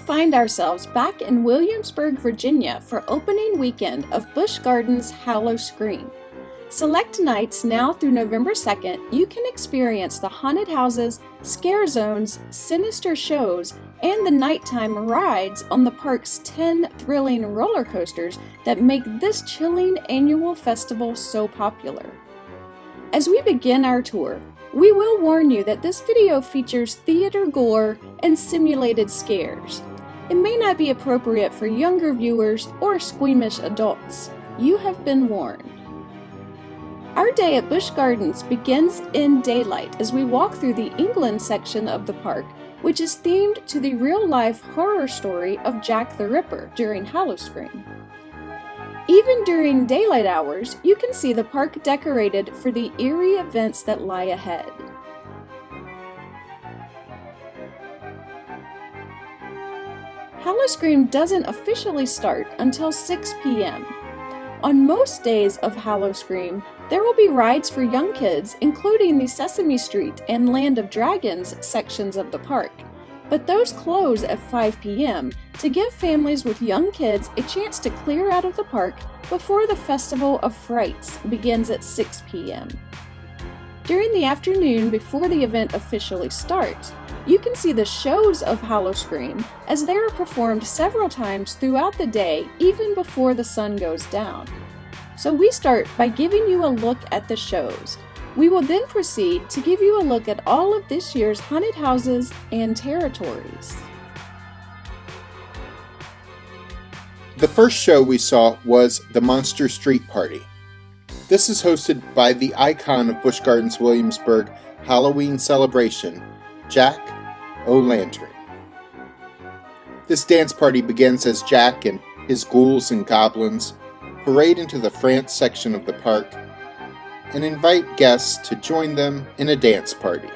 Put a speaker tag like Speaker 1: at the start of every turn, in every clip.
Speaker 1: find ourselves back in Williamsburg, Virginia for opening weekend of Busch Gardens Howl-O-Scream. Select nights now through November 2nd, you can experience the haunted houses, scare zones, sinister shows, and the nighttime rides on the park's 10 thrilling roller coasters that make this chilling annual festival so popular. As we begin our tour, we will warn you that this video features theater gore and simulated scares. It may not be appropriate for younger viewers or squeamish adults. You have been warned. Our day at Busch Gardens begins in daylight as we walk through the England section of the park, which is themed to the real-life horror story of Jack the Ripper during Howl-O-Scream. Even during daylight hours, you can see the park decorated for the eerie events that lie ahead. Howl-O-Scream doesn't officially start until 6 p.m. On most days of Howl-O-Scream, there will be rides for young kids, including the Sesame Street and Land of Dragons sections of the park, but those close at 5 p.m. to give families with young kids a chance to clear out of the park before the Festival of Frights begins at 6 p.m. During the afternoon before the event officially starts, you can see the shows of Howl-O-Scream as they are performed several times throughout the day, even before the sun goes down. So we start by giving you a look at the shows. We will then proceed to give you a look at all of this year's haunted houses and territories.
Speaker 2: The first show we saw was the Monster Street Party. This is hosted by the icon of Busch Gardens Williamsburg Halloween celebration, Jack O-Lantern. This dance party begins as Jack and his ghouls and goblins parade into the France section of the park and invite guests to join them in a dance party.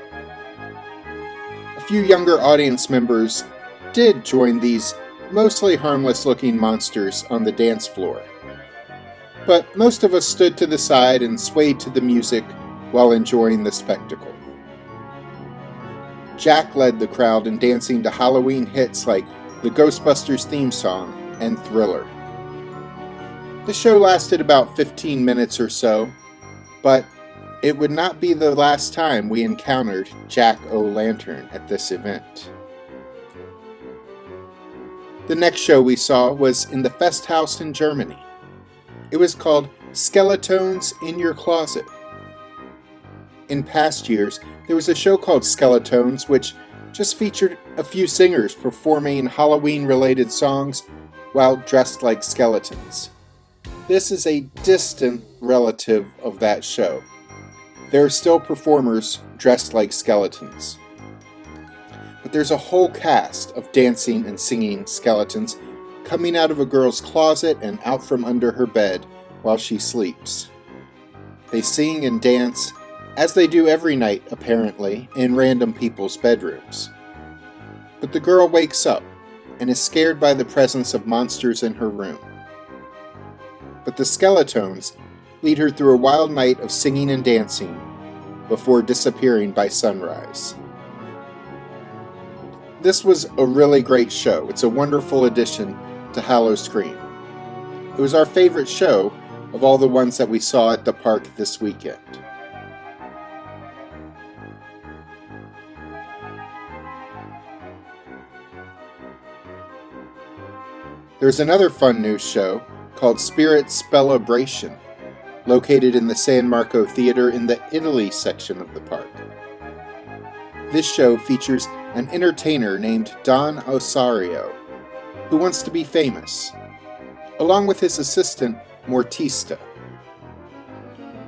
Speaker 2: A few younger audience members did join these mostly harmless-looking monsters on the dance floor, but most of us stood to the side and swayed to the music while enjoying the spectacle. Jack led the crowd in dancing to Halloween hits like the Ghostbusters theme song and Thriller. The show lasted about 15 minutes or so, but it would not be the last time we encountered Jack O-Lantern at this event. The next show we saw was in the Festhaus in Germany. It was called Skeletones in Your Closet. In past years, there was a show called Skeletones which just featured a few singers performing Halloween-related songs while dressed like skeletons. This is a distant relative of that show. There are still performers dressed like skeletons. But there's a whole cast of dancing and singing skeletons coming out of a girl's closet and out from under her bed while she sleeps. They sing and dance, as they do every night apparently, in random people's bedrooms. But the girl wakes up and is scared by the presence of monsters in her room. But the Skeletones lead her through a wild night of singing and dancing before disappearing by sunrise. This was a really great show. It's a wonderful addition to Howl-O-Scream. It was our favorite show of all the ones that we saw at the park this weekend. There's another fun new show called Spirit Spellabration, located in the San Marco Theater in the Italy section of the park. This show features an entertainer named Don Osario, who wants to be famous, along with his assistant, Mortista.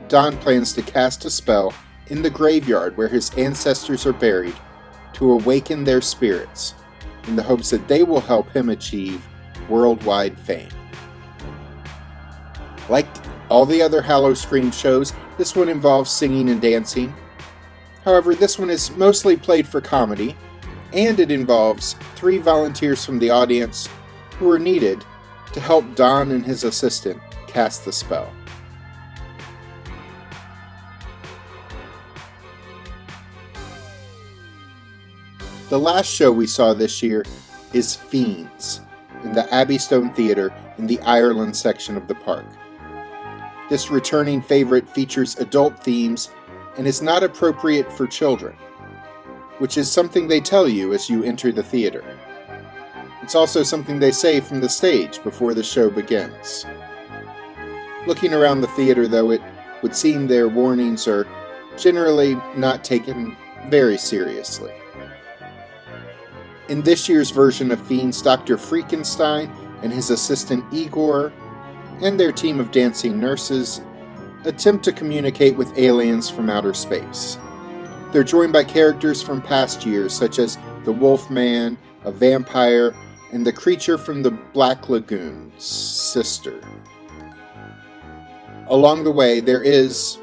Speaker 2: Don plans to cast a spell in the graveyard where his ancestors are buried to awaken their spirits, in the hopes that they will help him achieve worldwide fame. Like all the other Howl-O-Scream shows, this one involves singing and dancing. However, this one is mostly played for comedy, and it involves 3 volunteers from the audience who are needed to help Don and his assistant cast the spell. The last show we saw this year is Fiends in the Abbey Stone Theatre in the Ireland section of the park. This returning favorite features adult themes and is not appropriate for children, which is something they tell you as you enter the theater. It's also something they say from the stage before the show begins. Looking around the theater, though, it would seem their warnings are generally not taken very seriously. In this year's version of Fiends, Dr. Frankenstein and his assistant Igor and their team of dancing nurses attempt to communicate with aliens from outer space. They're joined by characters from past years, such as the Wolfman, a vampire, and the creature from the Black Lagoon's sister. Along the way, there is,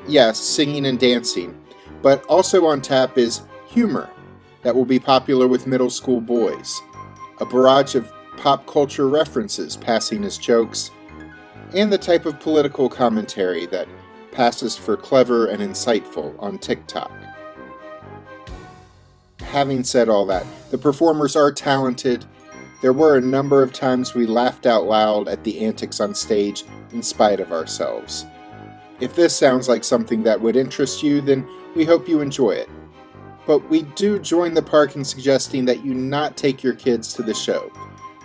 Speaker 2: yes, singing and dancing, but also on tap is humor that will be popular with middle school boys, a barrage of pop culture references passing as jokes, and the type of political commentary that passes for clever and insightful on TikTok. Having said all that, the performers are talented. There were a number of times we laughed out loud at the antics on stage in spite of ourselves. If this sounds like something that would interest you, then we hope you enjoy it. But we do join the park in suggesting that you not take your kids to the show.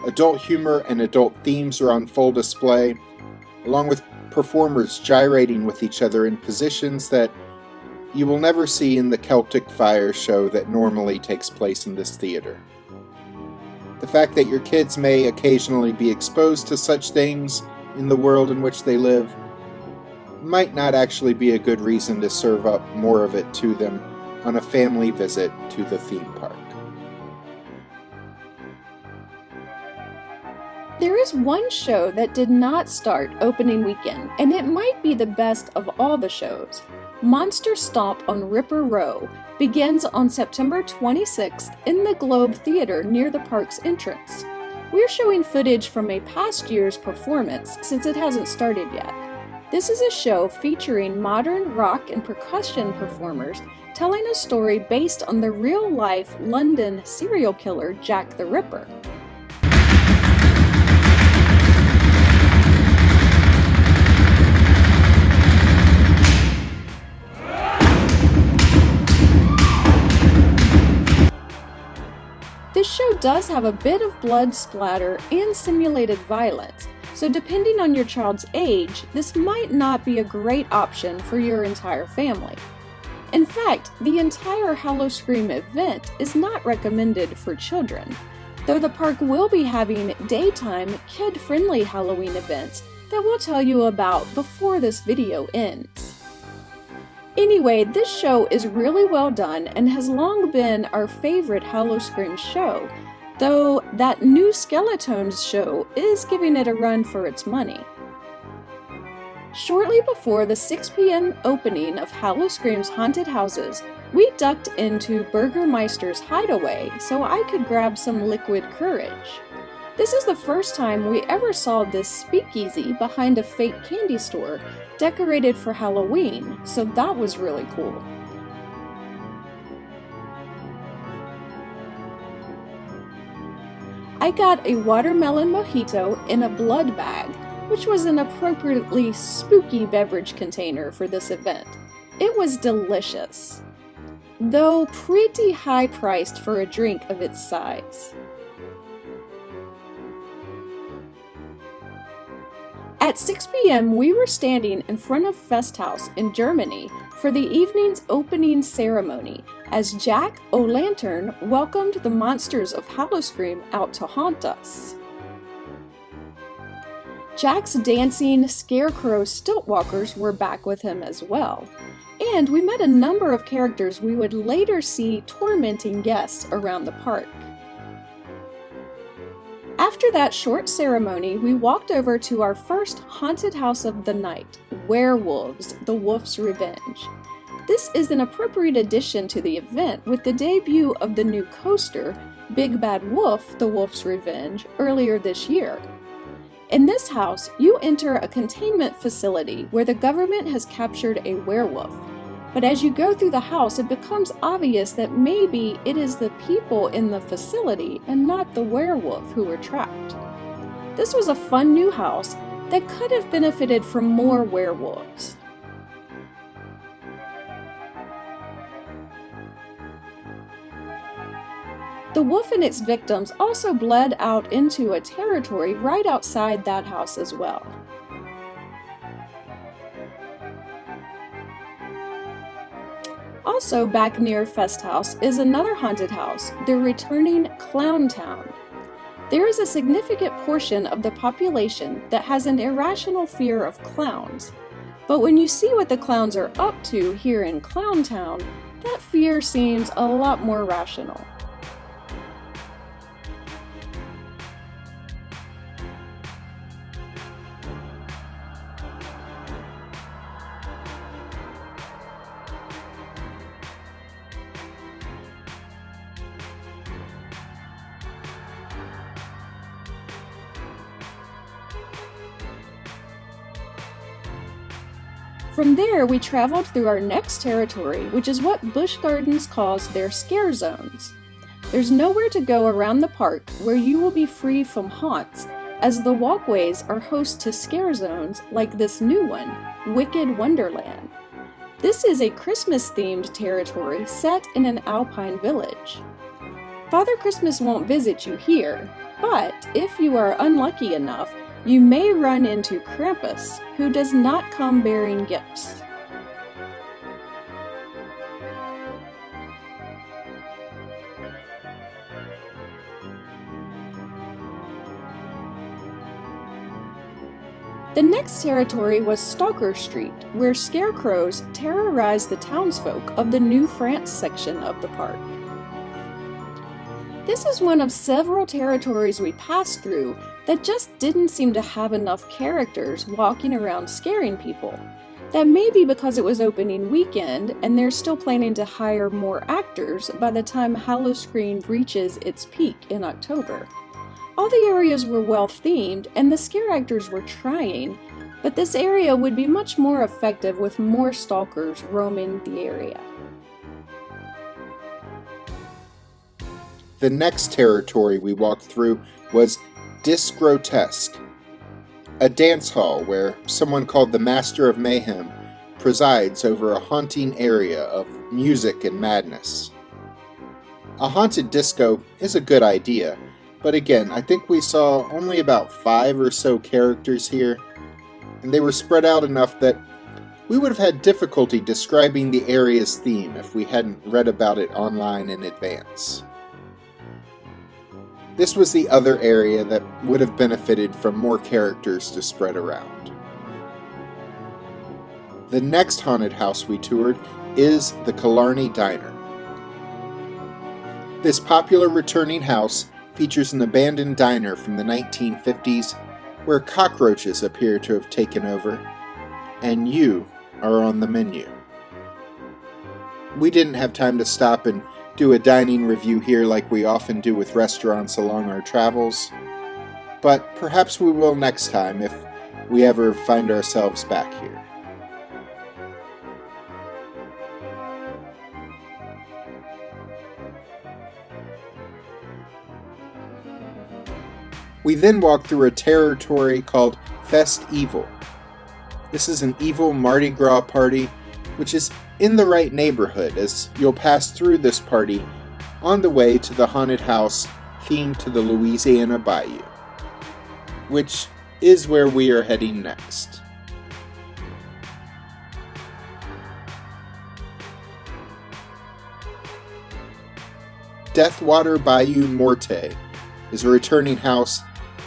Speaker 2: Adult humor and adult themes are on full display, along with performers gyrating with each other in positions that you will never see in the Celtic Fire show that normally takes place in this theater. The fact that your kids may occasionally be exposed to such things in the world in which they live might not actually be a good reason to serve up more of it to them on a family visit to the theme park.
Speaker 1: There is one show that did not start opening weekend, and it might be the best of all the shows. Monster Stomp on Ripper Row begins on September 26th in the Globe Theater near the park's entrance. We're showing footage from a past year's performance since it hasn't started yet. This is a show featuring modern rock and percussion performers telling a story based on the real-life London serial killer Jack the Ripper. This show does have a bit of blood splatter and simulated violence, so depending on your child's age, this might not be a great option for your entire family. In fact, the entire Howl-O-Scream event is not recommended for children, though the park will be having daytime, kid-friendly Halloween events that we'll tell you about before this video ends. Anyway, this show is really well done and has long been our favorite Howl-O-Scream show, though that new Skeletones show is giving it a run for its money. Shortly before the 6 p.m. opening of Howl-O-Scream's haunted houses, we ducked into Burgermeister's hideaway so I could grab some liquid courage. This is the first time we ever saw this speakeasy behind a fake candy store decorated for Halloween, so that was really cool. I got a watermelon mojito in a blood bag, which was an appropriately spooky beverage container for this event. It was delicious, though pretty high priced for a drink of its size. At 6 p.m., we were standing in front of Festhaus in Germany for the evening's opening ceremony as Jack O'Lantern welcomed the monsters of Howl-O-Scream out to haunt us. Jack's dancing scarecrow stiltwalkers were back with him as well, and we met a number of characters we would later see tormenting guests around the park. After that short ceremony, we walked over to our first haunted house of the night, Werewolves, The Wolf's Revenge. This is an appropriate addition to the event with the debut of the new coaster, Big Bad Wolf, The Wolf's Revenge, earlier this year. In this house, you enter a containment facility where the government has captured a werewolf. But as you go through the house, it becomes obvious that maybe it is the people in the facility and not the werewolf who were trapped. This was a fun new house that could have benefited from more werewolves. The wolf and its victims also bled out into a territory right outside that house as well. Also back near Fest House is another haunted house, the returning Clown Town. There is a significant portion of the population that has an irrational fear of clowns. But when you see what the clowns are up to here in Clown Town, that fear seems a lot more rational. From there, we traveled through our next territory, which is what Busch Gardens calls their scare zones. There's nowhere to go around the park where you will be free from haunts, as the walkways are host to scare zones like this new one, Wicked Wonderland. This is a Christmas-themed territory set in an alpine village. Father Christmas won't visit you here, but if you are unlucky enough, you may run into Krampus, who does not come bearing gifts. The next territory was Stalker Street, where scarecrows terrorize the townsfolk of the New France section of the park. This is one of several territories we passed through that just didn't seem to have enough characters walking around scaring people. That may be because it was opening weekend and they're still planning to hire more actors by the time Howl-O-Scream reaches its peak in October. All the areas were well themed and the scare actors were trying, but this area would be much more effective with more stalkers roaming the area.
Speaker 2: The next territory we walked through was Disgrotesque, a dance hall where someone called the Master of Mayhem presides over a haunting area of music and madness. A haunted disco is a good idea, but again, I think we saw only about 5 or so characters here, and they were spread out enough that we would have had difficulty describing the area's theme if we hadn't read about it online in advance. This was the other area that would have benefited from more characters to spread around. The next haunted house we toured is the Killarney Diner. This popular returning house features an abandoned diner from the 1950s where cockroaches appear to have taken over, and you are on the menu. We didn't have time to stop and do a dining review here like we often do with restaurants along our travels, but perhaps we will next time if we ever find ourselves back here. We then walked through a territory called Fest Evil. This is an evil Mardi Gras party, which is in the right neighborhood, as you'll pass through this party on the way to the haunted house themed to the Louisiana Bayou, which is where we are heading next. Deathwater Bayou Morte is a returning house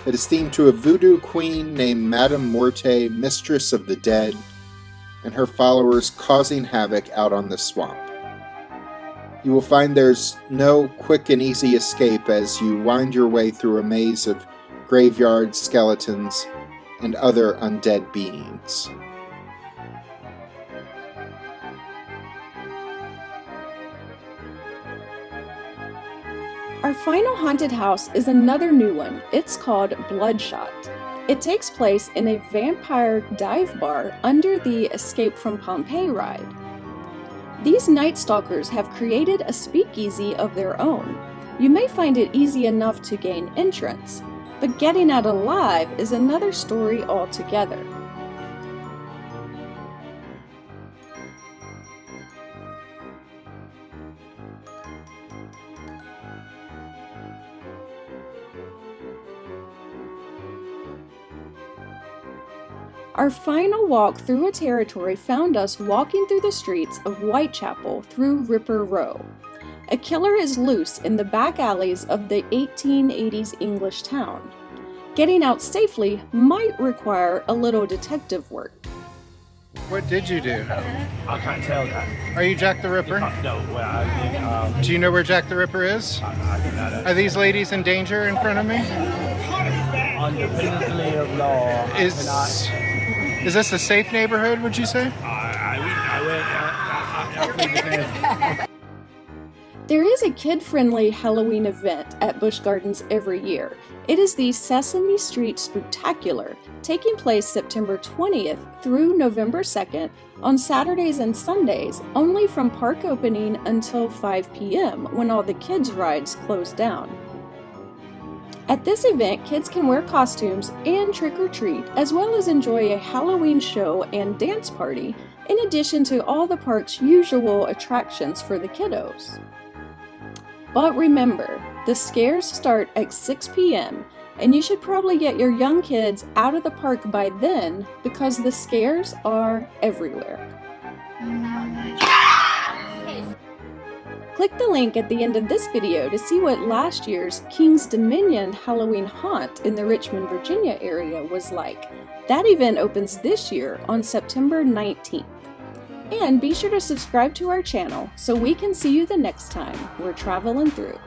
Speaker 2: that is themed to a voodoo queen named Madame Morte, Mistress of the Dead, and her followers causing havoc out on the swamp. You will find there's no quick and easy escape as you wind your way through a maze of graveyards, skeletons, and other undead beings.
Speaker 1: Our final haunted house is another new one. It's called Bloodshot. It takes place in a vampire dive bar under the Escape from Pompeii ride. These Night Stalkers have created a speakeasy of their own. You may find it easy enough to gain entrance, but getting out alive is another story altogether. Our final walk through a territory found us walking through the streets of Whitechapel through Ripper Row. A killer is loose in the back alleys of the 1880s English town. Getting out safely might require a little detective work.
Speaker 2: What did you do?
Speaker 3: I can't tell that.
Speaker 2: Are you Jack the Ripper?
Speaker 3: No, well, I think,
Speaker 2: Do you know where Jack the Ripper is?
Speaker 3: I think that
Speaker 2: Are these ladies in danger in front of me?
Speaker 3: under penalty of law.
Speaker 2: Is this a safe neighborhood, would you say?
Speaker 1: There is a kid-friendly Halloween event at Busch Gardens every year. It is the Sesame Street Spooktacular, taking place September 20th through November 2nd on Saturdays and Sundays, only from park opening until 5 p.m. when all the kids' rides close down. At this event, kids can wear costumes and trick-or-treat, as well as enjoy a Halloween show and dance party, in addition to all the park's usual attractions for the kiddos. But remember, the scares start at 6 p.m., and you should probably get your young kids out of the park by then, because the scares are everywhere. Click the link at the end of this video to see what last year's King's Dominion Halloween Haunt in the Richmond, Virginia area was like. That event opens this year on September 19th. And be sure to subscribe to our channel so we can see you the next time we're traveling through.